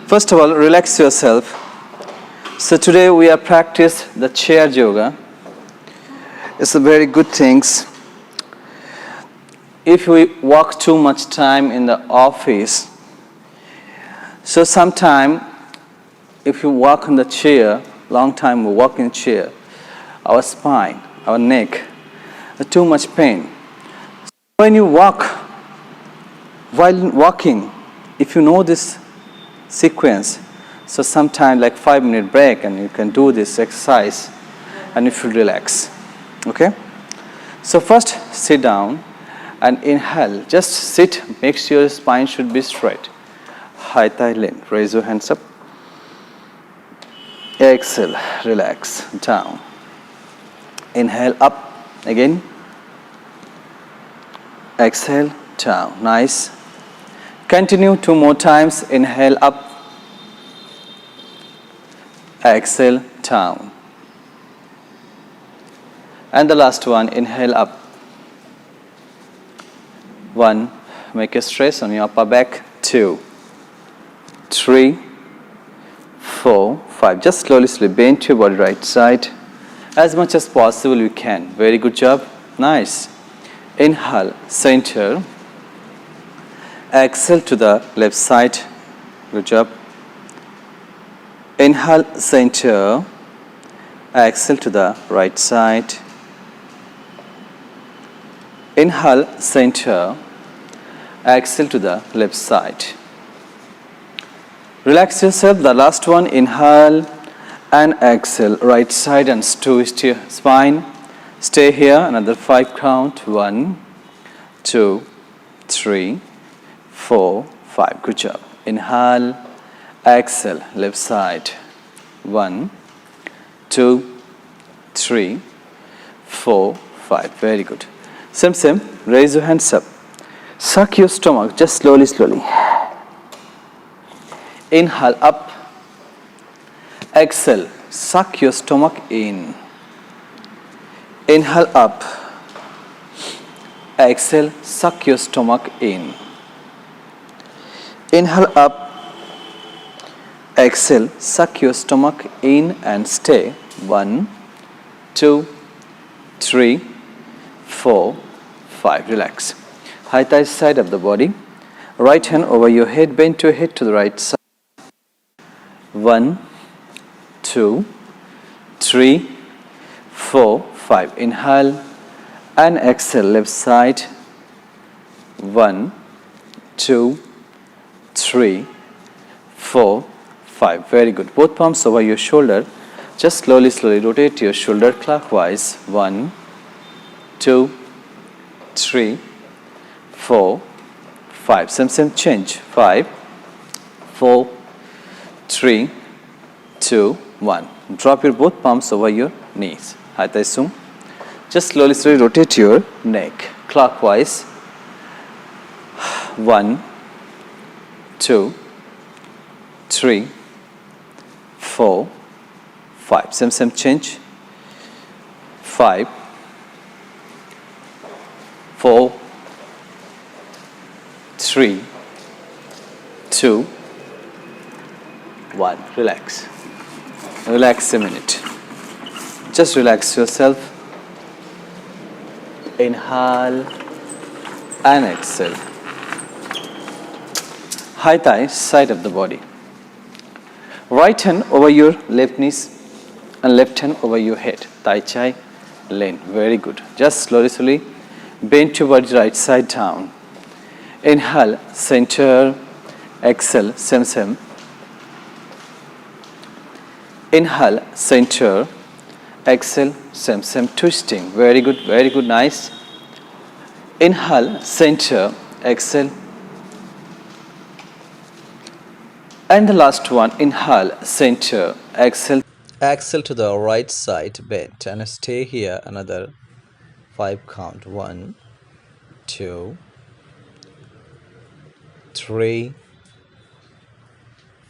First of all, relax yourself. So today we are practice the chair yoga. It's a very good things. If we walk too much time in the office, so sometime if you walk in the chair, long time we walk in chair, our spine, our neck, too much pain. When you walk, while walking, if you know this sequence, so sometime like 5-minute break and you can do this exercise and you feel relax. Okay? So first sit down and inhale. Just sit, make sure your spine should be straight. High thigh length. Raise your hands up. Exhale, relax, down. Inhale up again. Exhale, down. Nice. Continue 2 more times. Inhale up. Exhale, down. And the last one, inhale up. 1, make a stress on your upper back. 2, 3, 4, 5. Just slowly bend your body right side. As much as possible you can. Very good job. Nice. Inhale, center. Exhale to the left side. Good job. Inhale, center. Exhale to the right side. Inhale, center. Exhale to the left side. Relax yourself. The last one, inhale and exhale. Right side and twist your spine. Stay here. Another 5 count. 1, 2, 3, 4, 5. Good job. Inhale, exhale, left side. 1, 2, 3, 4, 5. Very good. Same. Raise your hands up. Suck your stomach. Just slowly. Inhale up. Exhale. Suck your stomach in. Inhale up. Exhale. Suck your stomach in. Inhale up. Exhale. Suck your stomach in and stay. 1, 2, 3, 4, 5. Relax. High thigh side of the body. Right hand over your head. Bend your head to the right side. 1, 2, 3, 4, 5. Inhale and exhale. Left side. 1, 2, 3, 4, 5. Very good. Both palms over your shoulder. Just slowly rotate your shoulder clockwise. 1, 2, 3, 4, 5. Same change. 5, 4, 3, 2, 1. Drop your both palms over your knees. High thigh zoom. Just slowly rotate your neck clockwise. 1, 2, 3, 4, 5. Same change. 5, 4, 3, 2, 1. Relax. Relax a minute. Just relax yourself. Inhale and exhale. High thigh side of the body. Right hand over your left knees and left hand over your head. Tai Chi lane. Very good. Just slowly bend your body right side down. Inhale, center. Exhale, same. Inhale, center. Exhale, same. Twisting. Very good. Nice. Inhale, center. Exhale. And the last one, inhale, center. Exhale. Exhale to the right side, bend and stay here. Another 5 count. 1, 2, 3,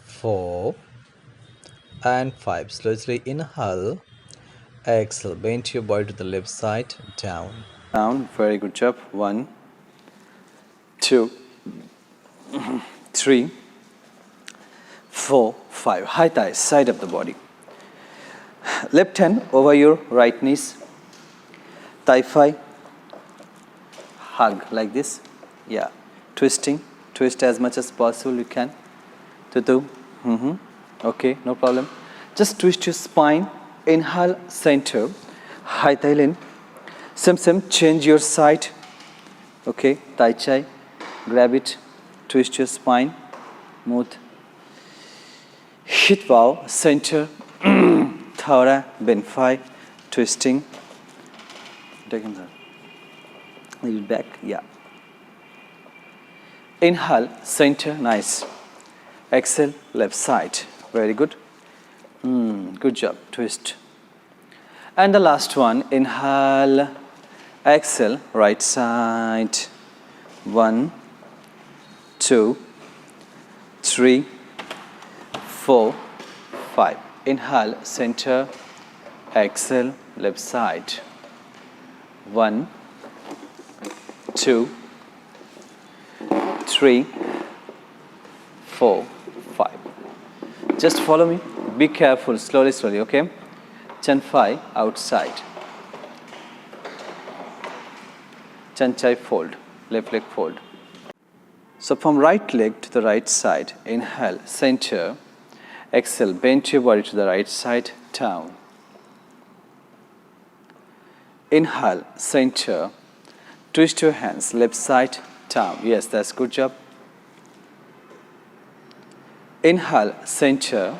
4, and 5. Slowly inhale. Exhale. Bend your body to the left side. Down. Very good job. 1, 2, 3, 4, 5. High thighs, side of the body. Left hand over your right knees. Thigh, hug like this. Yeah. Twisting. Twist as much as possible you can. Tutu. Okay, no problem. Just twist your spine. Inhale, center. High thigh in. Same, change your side. Okay, tai chi. Grab it. Twist your spine. Move. Hit bow, center. Thora, bend 5. Twisting. Take him there. Leave it back. Yeah. Inhale, center. Nice. Exhale, left side. Very good. Good job. Twist. And the last one. Inhale. Exhale, right side. 1, 2, 3, 4, 5. Inhale, center. Exhale, left side. 1, 2, 3, 4, 5. Just follow me. Be careful. Slowly, okay? Chan Phai outside. Chan Chai fold. Left leg fold. So from right leg to the right side. Inhale, center. Exhale, bend your body to the right side. Down. Inhale, center. Twist your hands. Left side. Down. Yes, that's good job. Inhale, center.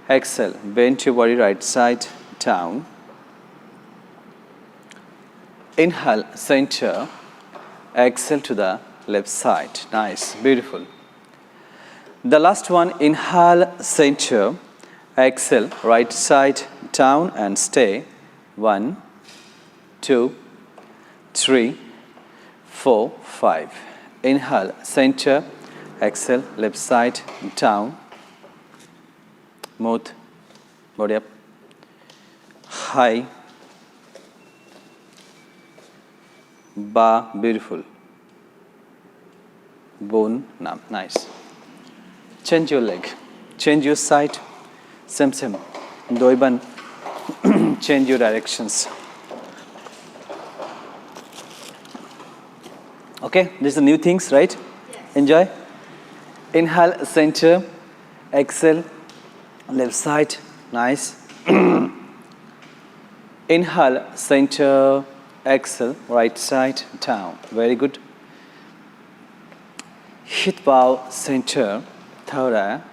Exhale, bend your body right side. Down. Inhale, center. Exhale to the left side. Nice, beautiful. The last one, inhale, center. Exhale, right side, down and stay. 1, 2, 3, 4, 5. Inhale, center. Exhale, left side, down. Move, body up. High. Ba, beautiful. Bone, nam, nice. Change your leg. Change your side. Same. Doiban. Change your directions. Okay, these are new things, right? Yes. Enjoy. Inhale, center. Exhale, left side. Nice. Inhale, center. Exhale, right side, down. Very good. Hit bow, center, thora.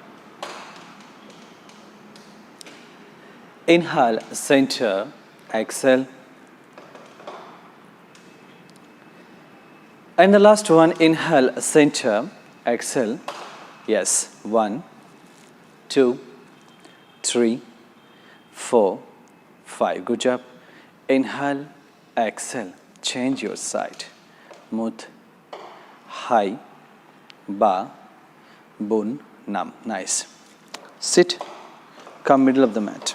Inhale, center, exhale. And the last one, inhale, center, exhale. Yes, 1, 2, 3, 4, 5. Good job. Inhale, exhale. Change your side. Mut, high, ba, bun, nam. Nice. Sit. Come middle of the mat.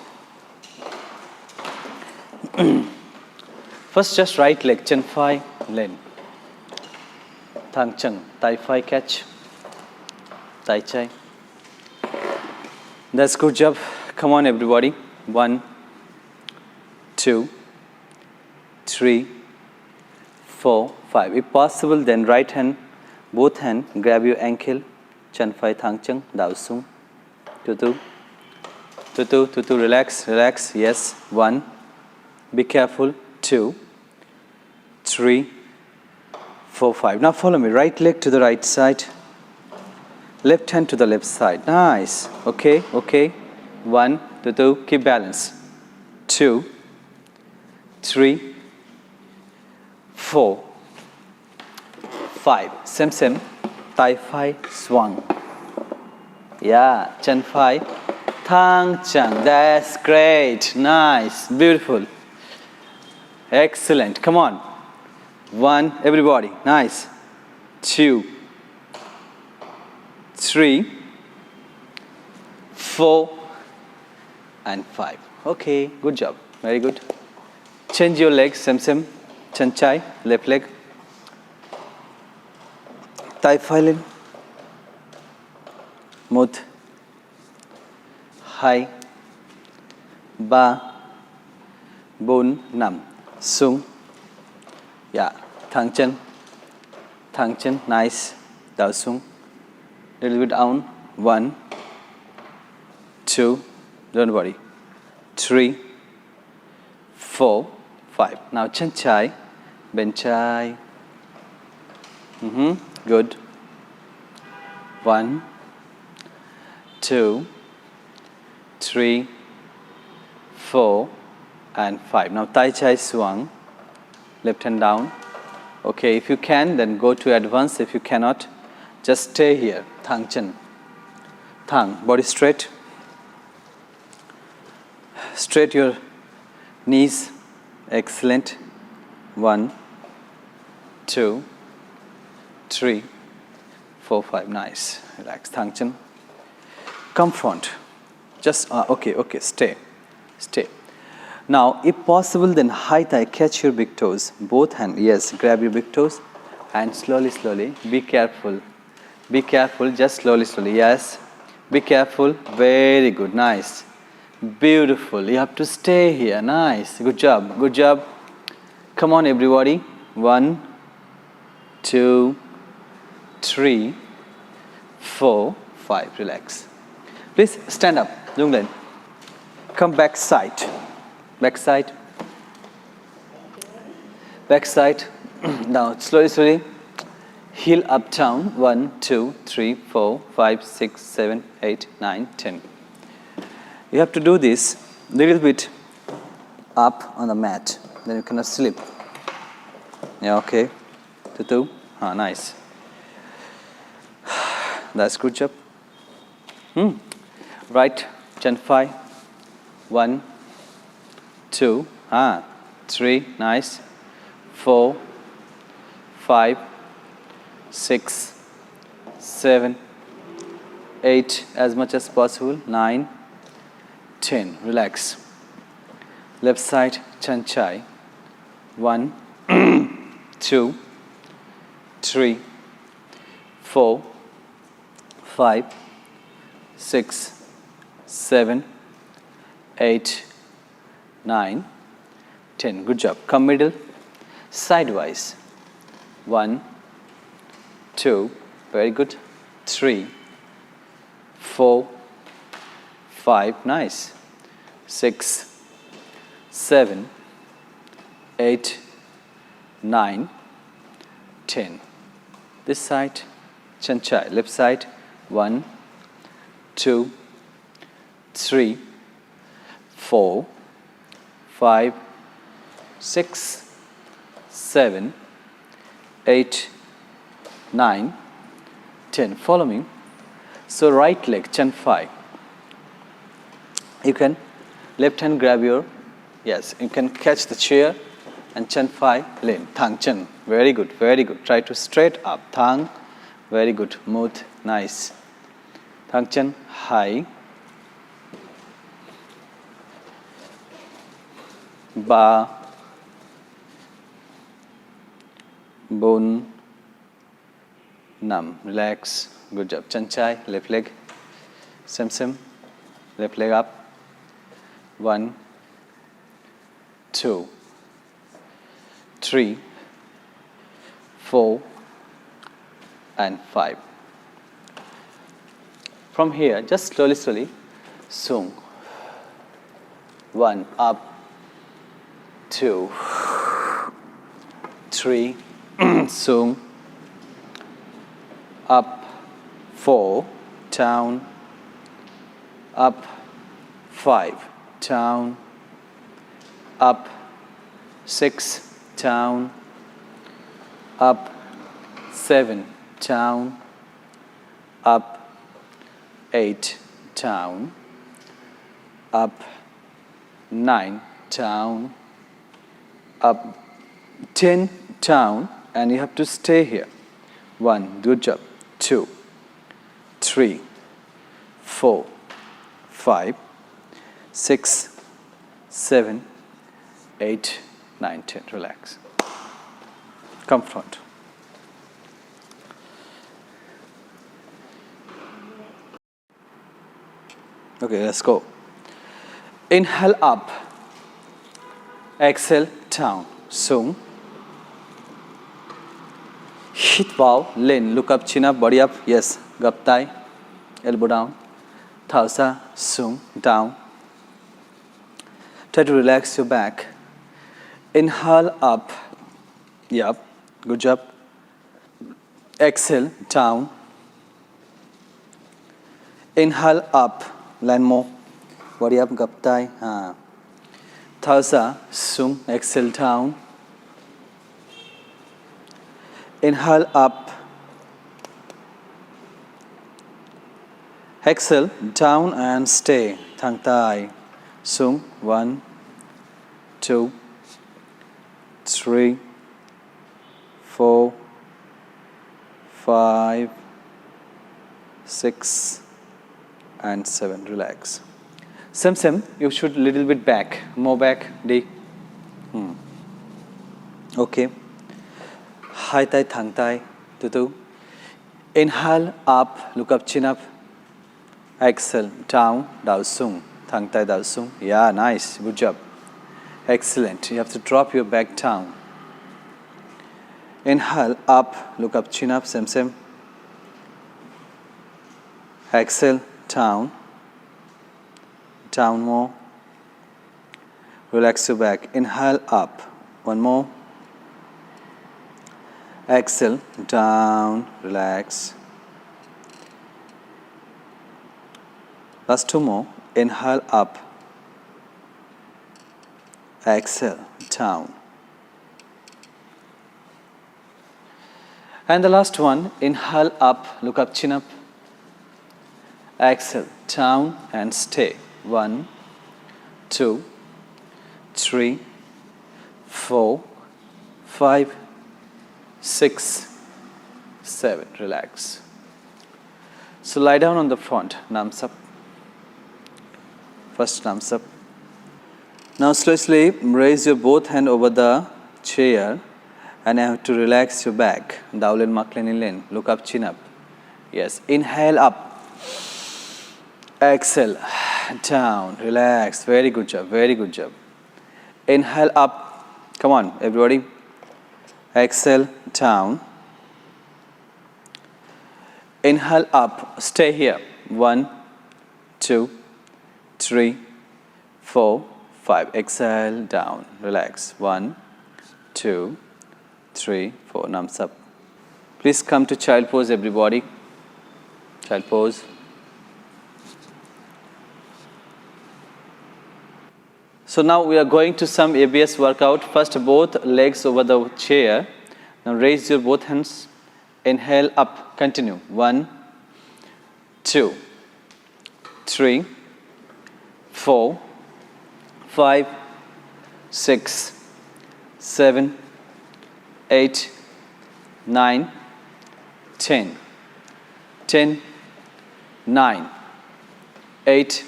First, just right leg, chen phai, len. Thang chang, tai phai catch. Tai chai. That's good job. Come on, everybody. 1, 2, 3, 4, 5. If possible, then right hand, both hand, grab your ankle. Chan phai thang chang, dao sung. Tutu. Relax. Yes. 1. Be careful. 2, 3, 4, 5. Now follow me. Right leg to the right side. Left hand to the left side. Nice. Okay. 1, 2, keep balance. 2, 3, 4, 5. Same. Tai phai swung. Yeah. Chan phai thang chang. That's great. Nice. Beautiful. Excellent. Come on. 1, everybody. Nice. 2, 3, 4, and 5. Okay, good job. Very good. Change your legs. Same. Chan chai, left leg. Tai phai lin. Mut, hai, ba, bốn, năm, sung. Yeah, thang chân, nice, down sung. Little bit down, 1, 2, don't worry, 3, 4, 5. Now chân trái, bên trái. Good. 1, 2, 3, 4, and 5. Now tay trái swung, left hand down. Okay, if you can, then go to advance. If you cannot, just stay here. Thang chân. Thang, body straight. Straight your knees. Excellent. 1, 2, 3, 4, 5. Nice. Relax. Thang chân. Come front. Just, okay, stay. Now, if possible, then high thigh, catch your big toes. Both hands, yes, grab your big toes and slowly. Be careful. Just slowly. Yes. Be careful. Very good. Nice. Beautiful. You have to stay here. Nice. Good job. Come on, everybody. 1, 2, 3, 4, 5. Relax. Please stand up. Junglen. Come back side. Now slowly. Heel up down. 1, 2, 3, 4, 5, 6, 7, 8, 9, 10. You have to do this little bit up on the mat. Then you cannot slip. Yeah, okay. Tutu. Nice. That's good job. Right. Chin 5. 1, 2, 3, nice. 4, 5, 6, 7, 8, as much as possible. 9, 10. Relax. Left side, chan chai. 1, 2, 3, 4, 5, 6, 7, 8, 9, 10. Good job. Come middle, sidewise. 1, 2, very good. 3, 4, 5, nice. 6, 7, 8, 9, 10. This side, chan chai. Left side, 1, 2, 3, 4, 5, 6, 7, 8, 9, 10. Follow me. So right leg, chan 5. You can left hand grab your, yes, you can catch the chair and chan 5 lean. Thang chan. Very good. Try to straight up. Thang. Very good. Smooth. Nice. Thang chan high. Ba, bốn, năm. Relax. Good job. Chan chai. Left leg. Same. Left leg up. 1, 2, 3, 4, and 5. From here, just slowly, sung. 1, up. 2, 3, sung. Up. 4, down. Up. 5, down. Up. 6, down. Up. 7, down. Up. 8, down. Up. 9, down. Up. 10, down. And you have to stay here. 1, good job. 2, 3, 4, 5, 6, 7, 8, 9, 10. Relax. Come front. Okay, let's go. Inhale up. Exhale down. Sung. Hit bow. Lên. Look up, chin up, body up. Yes. Gap thigh. Elbow down. Thausa. Sung. Down. Try to relax your back. Inhale up. Yup. Good job. Exhale down. Inhale up. Land more. Body up. Gap thigh. Thausa. Sung. Exhale down. Inhale up. Exhale down and stay. Thang thai. Sung. 1, 2, 3, 4, 5, 6, and 7. Relax. Same. You should little bit back. More back. D. Okay. Hai tai, thang tai. Tutu. Inhale up. Look up, chin up. Exhale down. Dao sung. Thang tai, dao sung. Yeah, nice. Good job. Excellent. You have to drop your back down. Inhale up. Look up, chin up. Same. Exhale down. Down more. Relax your back. Inhale up. One more. Exhale down. Relax. Last 2 more. Inhale up. Exhale down. And the last one. Inhale up. Look up, chin up. Exhale down and stay. 1, 2, 3, 4, 5, 6, 7. Relax. So lie down on the front. Nams up. First nams up. Now slowly raise your both hand over the chair and you have to relax your back. Dowlen maklen len. Look up, chin up. Yes. Inhale up. Exhale down. Relax. Very good job. Very good job. Inhale up. Come on, everybody. Exhale down. Inhale up. Stay here. 1, 2, 3, 4, 5. Exhale down. Relax. 1, 2, 3, 4. Nams up. Please come to child pose, everybody. Child pose. So now we are going to some ABS workout. First, both legs over the chair. Now raise your both hands. Inhale up. Continue. 1, 2, 3, 4, 5, 6, 7, 8, 9, 10. 10, 9, 8,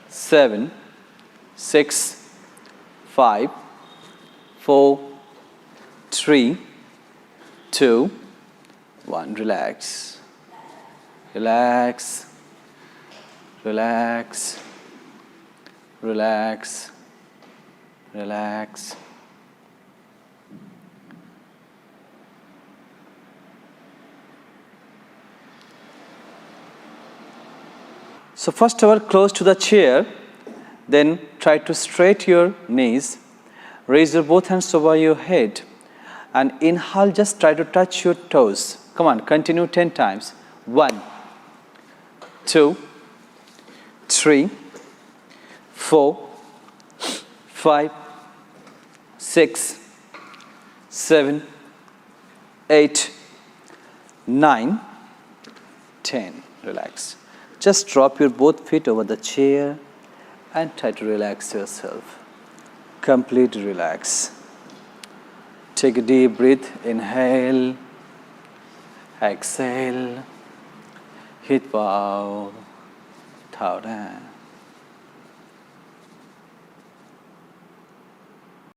7, 6, 5, 4, 3, 2, 1. Relax. Relax. Relax. Relax. Relax. So first of all, close to the chair. Then try to straight your knees. Raise your both hands over your head. And inhale, just try to touch your toes. Come on, continue 10 times. 1, 2, 3, 4, 5, 6, 7, 8, 9, 10. Relax. Just drop your both feet over the chair and try to relax yourself. Completely relax. Take a deep breath. Inhale. Exhale. Hit bow. Thao down.